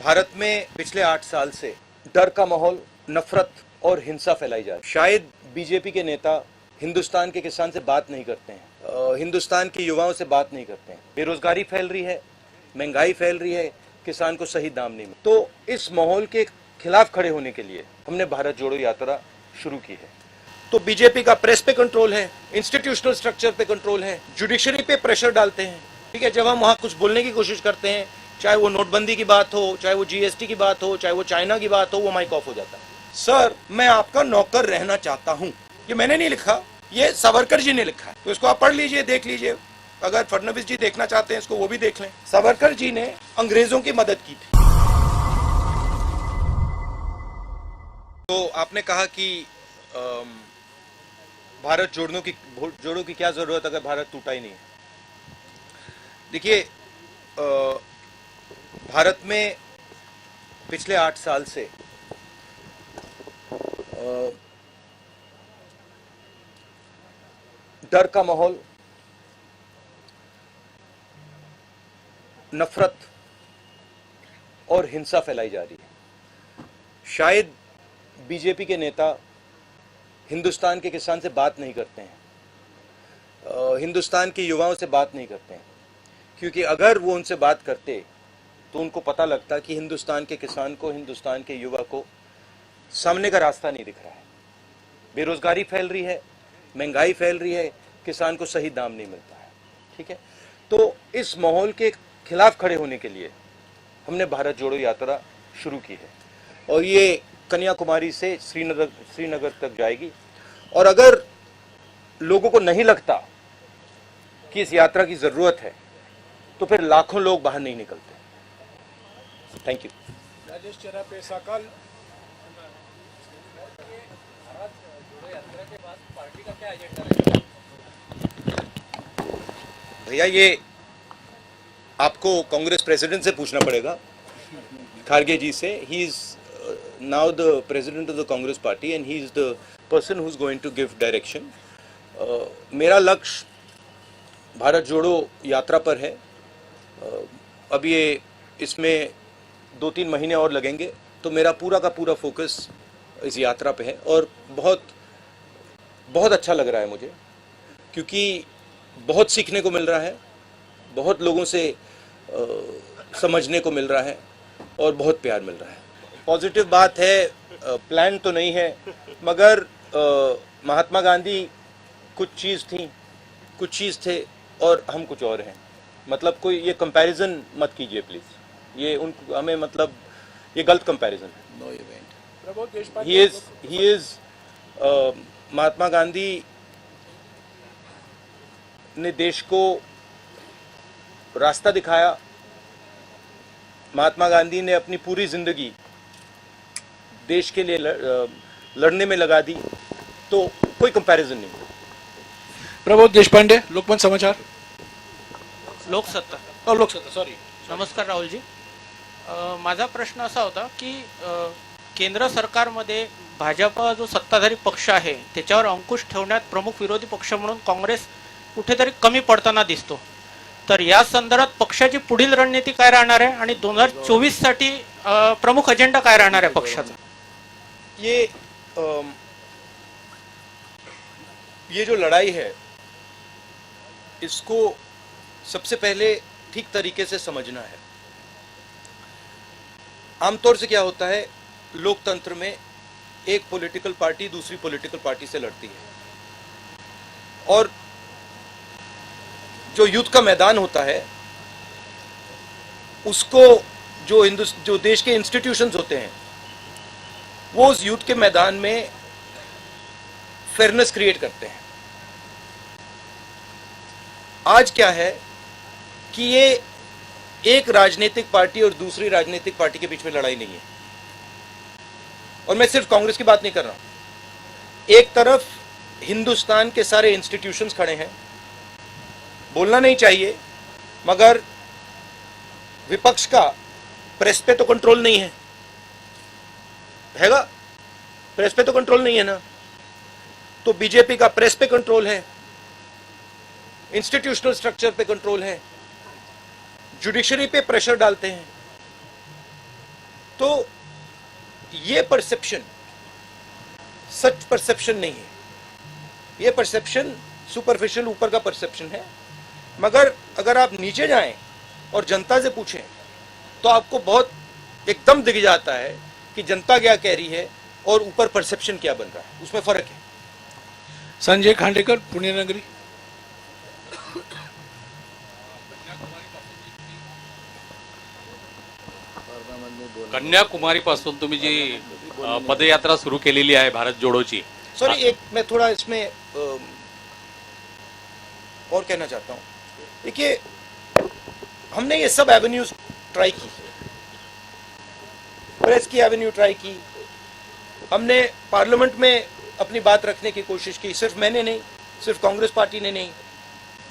भारत में पिछले 8 साल से डर का माहौल, नफरत और हिंसा फैलाई जा रही है। शायद बीजेपी के नेता हिंदुस्तान के किसान से बात नहीं करते हैं, हिंदुस्तान के युवाओं से बात नहीं करते हैं। बेरोजगारी फैल रही है, महंगाई फैल रही है, किसान को सही दाम नहीं मिल। तो इस माहौल के खिलाफ खड़े होने के लिए हमने भारत जोड़ो यात्रा शुरू की है। तो बीजेपी का प्रेस पे कंट्रोल है, इंस्टीट्यूशनल स्ट्रक्चर पे कंट्रोल है, जुडिशरी पे प्रेशर डालते हैं। ठीक है, जब हम वहां कुछ बोलने की कोशिश करते हैं, चाहे वो नोटबंदी की बात हो, चाहे वो जीएसटी की बात हो, चाहे वो चाइना की बात हो, वो माइक ऑफ हो जाता है। सर, मैं आपका नौकर रहना चाहता हूं, ये मैंने नहीं लिखा, ये सावरकर जी ने लिखा है। तो इसको आप पढ़ लीजिए, देख लीजिए। अगर फडणवीस जी देखना चाहते हैं इसको, वो भी देख लें। सावरकर जी ने अंग्रेजों की मदद की थी। तो आपने कहा कि भारत जोड़ो की क्या जरूरत अगर भारत टूटा ही नहीं है। देखिए, भारत में पिछले 8 साल से डर का माहौल, नफरत और हिंसा फैलाई जा रही है। शायद बीजेपी के नेता हिंदुस्तान के किसान से बात नहीं करते हैं, हिंदुस्तान के युवाओं से बात नहीं करते हैं, क्योंकि अगर वो उनसे बात करते तो उनको पता लगता कि हिंदुस्तान के किसान को, हिंदुस्तान के युवा को सामने का रास्ता नहीं दिख रहा है। बेरोजगारी फैल रही है, महंगाई फैल रही है, किसान को सही दाम नहीं मिलता है। ठीक है, तो इस माहौल के खिलाफ खड़े होने के लिए हमने भारत जोड़ो यात्रा शुरू की है और ये कन्याकुमारी से श्रीनगर तक जाएगी। और अगर लोगों को नहीं लगता कि इस यात्रा की जरूरत है तो फिर लाखों लोग बाहर नहीं निकलते। Thank you. राजेश चरापे साकल। भैया, ये आपको कांग्रेस प्रेसिडेंट से पूछना पड़ेगा, खारगे जी से। He is now the president of the Congress party and he is the person who's going to give direction. मेरा लक्ष्य भारत जोड़ो यात्रा पर है। अब ये इसमें 2-3 महीने और लगेंगे, तो मेरा पूरा का पूरा फोकस इस यात्रा पे है और बहुत बहुत अच्छा लग रहा है मुझे, क्योंकि बहुत सीखने को मिल रहा है, बहुत लोगों से समझने को मिल रहा है और बहुत प्यार मिल रहा है। पॉजिटिव बात है, प्लान तो नहीं है, मगर महात्मा गांधी कुछ चीज़ थे और हम कुछ और हैं। मतलब कोई ये कंपैरिजन मत कीजिए प्लीज़, ये हमें मतलब ये गलत कंपैरिजन है। No event. He is Mahatma Gandhi ने देश को रास्ता दिखाया। महात्मा गांधी ने अपनी पूरी जिंदगी देश के लिए लड़ने में लगा दी, तो कोई कंपैरिजन नहीं। प्रबोध देशपांडे, लोकमत समाचार। लोकसत्ता सॉरी। नमस्कार राहुलजी, माझा प्रश्न असा होता की केंद्र सरकारमध्ये भाजपा जो सत्ताधारी पक्ष आहे त्याच्यावर अंकुश ठेवण्यात प्रमुख विरोधी पक्ष म्हणून काँग्रेस कुठेतरी कमी पडताना दिसतो। तर या संदर्भात पक्षाची पुढील रणनीती काय राहणार आहे आणि 2024 साठी प्रमुख अजेंडा काय राहणार आहे पक्षाचा? ये जो लड़ाई है, इसको सबसे पहले ठीक तरीके से समझना है। आमतौर से क्या होता है, लोकतंत्र में एक पॉलिटिकल पार्टी दूसरी पॉलिटिकल पार्टी से लड़ती है और जो युद्ध का मैदान होता है उसको जो देश के इंस्टीट्यूशंस होते हैं वो उस युद्ध के मैदान में फेयरनेस क्रिएट करते हैं। आज क्या है कि ये एक राजनीतिक पार्टी और दूसरी राजनीतिक पार्टी के बीच में लड़ाई नहीं है, और मैं सिर्फ कांग्रेस की बात नहीं कर रहा हूं। एक तरफ हिंदुस्तान के सारे इंस्टीट्यूशंस खड़े हैं, बोलना नहीं चाहिए, मगर विपक्ष का प्रेस पे तो कंट्रोल नहीं है, हैगा? प्रेस पे तो कंट्रोल नहीं है ना। तो बीजेपी का प्रेस पे कंट्रोल है, इंस्टीट्यूशनल स्ट्रक्चर पे कंट्रोल है, जुडिशरी पे प्रेशर डालते हैं। तो ये परसेप्शन सच परसेप्शन नहीं है, ये परसेप्शन सुपरफिशियल ऊपर का परसेप्शन है। मगर अगर आप नीचे जाएं और जनता से पूछें तो आपको बहुत एकदम दिख जाता है कि जनता क्या कह रही है और ऊपर परसेप्शन क्या बन रहा है, उसमें फर्क है। संजय खांडेकर, पुण्यनगरी. कन्याकुमारीपासून तुम्ही जी पदयात्रा सुरू केलेली आहे भारत जोडोची. सॉरी, एक मैं थोड़ा इसमें और कहना चाहता हूँ. देखिए, हमने ये सब एवेन्यूज ट्राई की, प्रेस की एवेन्यू ट्राई की, हमने पार्लियामेंट में अपनी बात रखने की कोशिश की. सिर्फ मैंने नहीं, सिर्फ कांग्रेस पार्टी ने नहीं,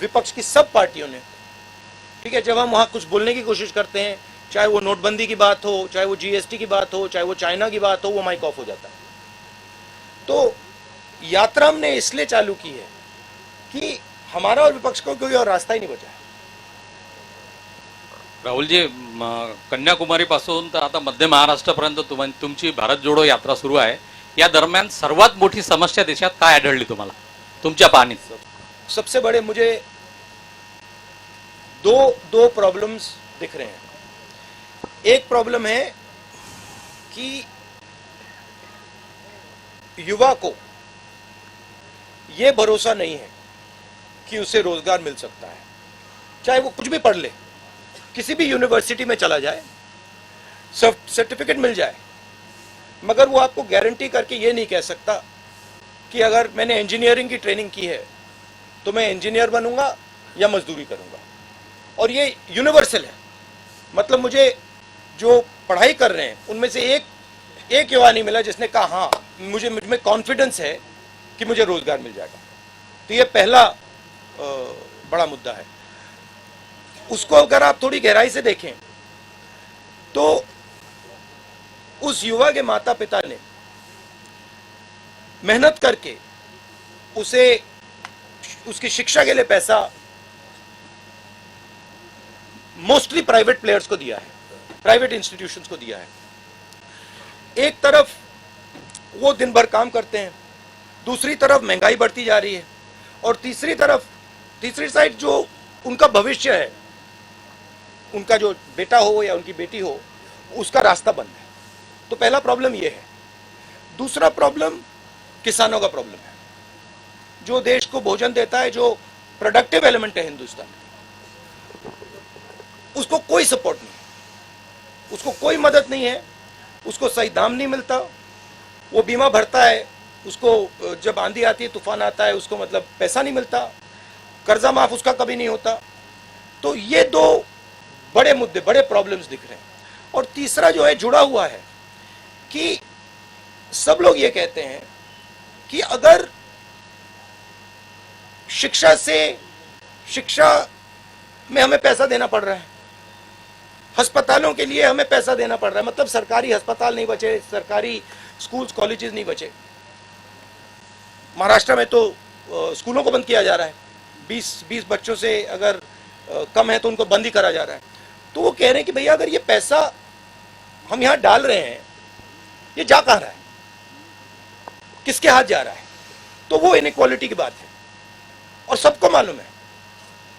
विपक्ष की सब पार्टियों ने. ठीक है, जब हम वहाँ कुछ बोलने की कोशिश करते हैं, चाहे वो नोटबंदी की बात हो, चाहे वो जीएसटी की बात हो, चाहे वो चाइना की बात हो, वो माइक ऑफ हो जाता है. तो यात्रा हमने इसलिए चालू की है कि हमारा और विपक्ष को कोई और रास्ता ही नहीं बचा है. राहुलजी, कन्याकुमारीपासून तर आता मध्य महाराष्ट्रापर्यंत तुमची भारत जोडो यात्रा सुरू आहे. या दरम्यान सर्वात मोठी समस्या देशात काय आढळली तुम्हाला तुमच्या पाहणीत? सबसे बड़े मुझे दो प्रॉब्लम्स दिख रहे हैं. एक प्रॉब्लम है कि युवा को यह भरोसा नहीं है कि उसे रोजगार मिल सकता है. चाहे वो कुछ भी पढ़ ले, किसी भी यूनिवर्सिटी में चला जाए, सर्टिफिकेट मिल जाए, मगर वो आपको गारंटी करके ये नहीं कह सकता कि अगर मैंने इंजीनियरिंग की ट्रेनिंग की है तो मैं इंजीनियर बनूंगा या मजदूरी करूंगा. और ये यूनिवर्सल है. मतलब मुझे जो पढ़ाई कर रहे हैं उनमें से एक युवा नहीं मिला जिसने कहा हाँ मुझे मुझमें कॉन्फिडेंस है कि मुझे रोजगार मिल जाएगा. तो ये पहला बड़ा मुद्दा है. उसको अगर आप थोड़ी गहराई से देखें तो उस युवा के माता पिता ने मेहनत करके उसे उसकी शिक्षा के लिए पैसा मोस्टली प्राइवेट प्लेयर्स को दिया है, प्राइवेट इंस्टीट्यूशंस को दिया है. एक तरफ वो दिन भर काम करते हैं, दूसरी तरफ महंगाई बढ़ती जा रही है, और तीसरी साइड जो उनका भविष्य है, उनका जो बेटा हो या उनकी बेटी हो, उसका रास्ता बंद है. तो पहला प्रॉब्लम ये है. दूसरा प्रॉब्लम किसानों का प्रॉब्लम है. जो देश को भोजन देता है, जो प्रोडक्टिव एलिमेंट है हिंदुस्तान, उसको कोई सपोर्ट नहीं, उसको कोई मदद नहीं है, उसको सही दाम नहीं मिलता. वो बीमा भरता है, उसको जब आंधी आती है, तूफान आता है, उसको मतलब पैसा नहीं मिलता, कर्जा माफ उसका कभी नहीं होता. तो ये दो बड़े मुद्दे, बड़े प्रॉब्लम्स दिख रहे हैं. और तीसरा जो है जुड़ा हुआ है कि सब लोग ये कहते हैं कि अगर शिक्षा में हमें पैसा देना पड़ रहा है, अस्पतालों के लिए हमें पैसा देना पड़ रहा है, मतलब सरकारी अस्पताल नहीं बचे, सरकारी स्कूल्स कॉलेजेस नहीं बचे. महाराष्ट्र में तो स्कूलों को बंद किया जा रहा है. 20 बच्चों से अगर कम है तो उनको बंद ही करा जा रहा है. तो वो कह रहे हैं कि भैया अगर ये पैसा हम यहाँ डाल रहे हैं, ये जा कहाँ रहा है, किसके हाथ जा रहा है? तो वो इनइक्वालिटी की बात है और सबको मालूम है.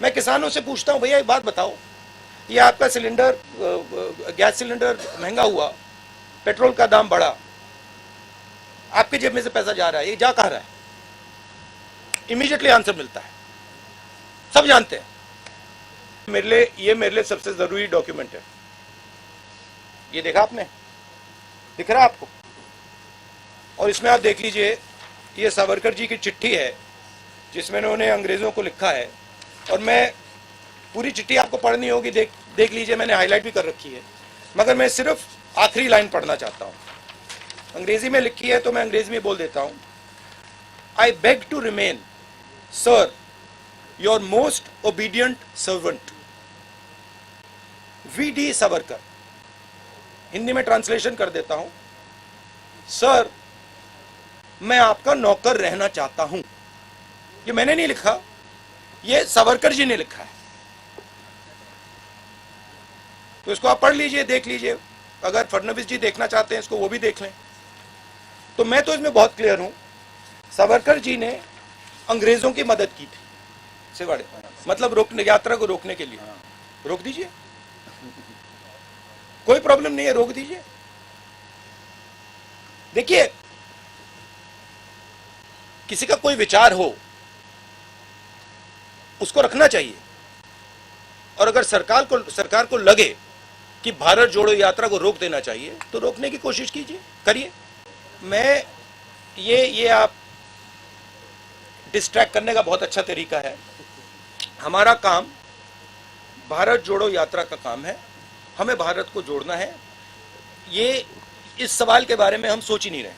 मैं किसानों से पूछता हूँ, भैया एक बात बताओ, ये आपका सिलेंडर, गैस सिलेंडर महंगा हुआ, पेट्रोल का दाम बढ़ा, आपके जेब में से पैसा जा रहा है, ये जा कहाँ रहा है? इमीडिएटली आंसर मिलता है, सब जानते हैं. मेरे लिए सबसे जरूरी डॉक्यूमेंट है. ये देखा आपने, दिख रहा है आपको? और इसमें आप देख लीजिए, ये सावरकर जी की चिट्ठी है जिसमें उन्होंने अंग्रेजों को लिखा है. और मैं पूरी चिट्ठी आपको पढ़नी होगी, देख लीजिए, मैंने हाईलाइट भी कर रखी है, मगर मैं सिर्फ आखिरी लाइन पढ़ना चाहता हूं. अंग्रेजी में लिखी है तो मैं अंग्रेजी में बोल देता हूं. I beg to remain sir your most obedient servant V D. Savarkar. Hindi में ट्रांसलेशन कर देता हूं. सर, मैं आपका नौकर रहना चाहता हूं. ये मैंने नहीं लिखा, ये सावरकर जी ने लिखा है. तो इसको आप पढ़ लीजिए, देख लीजिए. अगर फडणवीस जी देखना चाहते हैं इसको वो भी देख लें। तो मैं तो इसमें बहुत क्लियर हूं, सावरकर जी ने अंग्रेजों की मदद की थी सिवाड़े, मतलब रोकने, यात्रा को रोकने के लिए। रोक दीजिए, कोई प्रॉब्लम नहीं है, रोक दीजिए। देखिए, किसी का कोई विचार हो उसको रखना चाहिए, और अगर सरकार को लगे कि भारत जोड़ो यात्रा को रोक देना चाहिए तो रोकने की कोशिश कीजिए, करिए। मैं ये आप डिस्ट्रैक्ट करने का बहुत अच्छा तरीका है। हमारा काम भारत जोड़ो यात्रा का काम है, हमें भारत को जोड़ना है। ये इस सवाल के बारे में हम सोच ही नहीं रहे।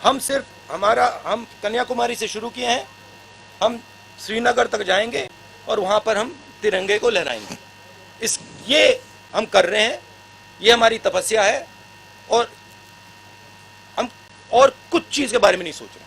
हम सिर्फ हम कन्याकुमारी से शुरू किए हैं, हम श्रीनगर तक जाएंगे और वहां पर हम तिरंगे को लहराएंगे। ये हम कर रहे हैं, ये हमारी तपस्या है, और हम और कुछ चीज के बारे में नहीं सोच रहे।